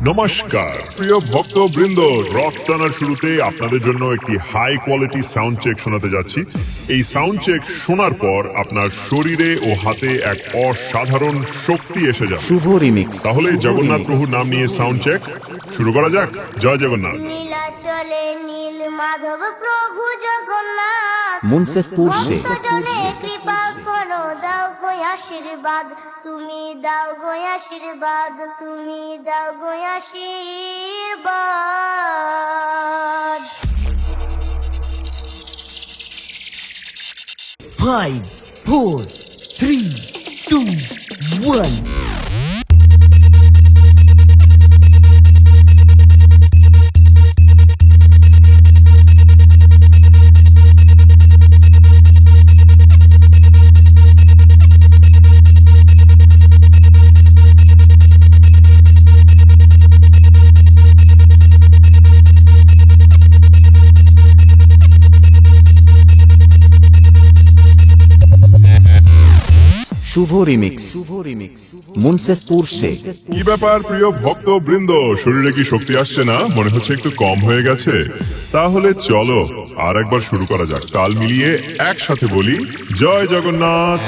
নমস্কার প্রিয় ভক্তবৃন্দ, রক টানার শুরুতে আপনাদের জন্য একটি হাই কোয়ালিটি সাউন্ড চেক শোনাতে যাচ্ছি। এই সাউন্ড চেক শোনার পর আপনার শরীরে ও হাতে এক অসাধারণ শক্তি এসে যাবে। শুভ রিমিক্স। তাহলে জগন্নাথ প্রভুর নাম নিয়ে সাউন্ড চেক শুরু করা যাক। জয় জগন্নাথ। নীলাচলে নীল মাধব প্রভু জগন্নাথ, মুন্সেফপুর সে ভক্তজনে কৃপা করো, দাও গো আশীর্বাদ, তুমি দাও গো আশীর্বাদ, তুমি দাও গো আশীর্বাদ। 5, 4, 3, 2, 1. শুভ রিমিক্স। মুন্সেফপুর সে কি ব্যাপার প্রিয় ভক্তবৃন্দ, শরীরে কি শক্তি আসছে না? মনে হচ্ছে একটু কম হয়ে গেছে। তাহলে চলো আর একবার শুরু করা যাক। তাল মিলিয়ে একসাথে বলি জয় জগন্নাথ।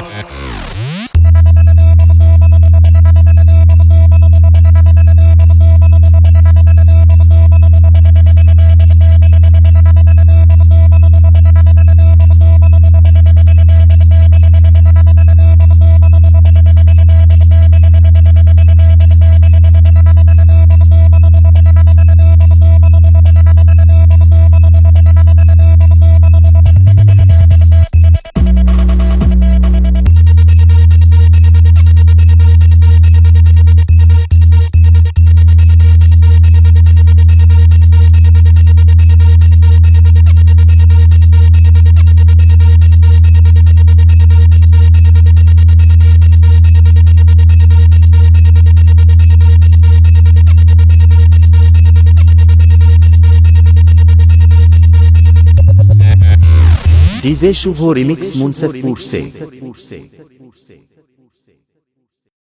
ডিজে শুভ রিমিক্স মুন্সেফপুর সে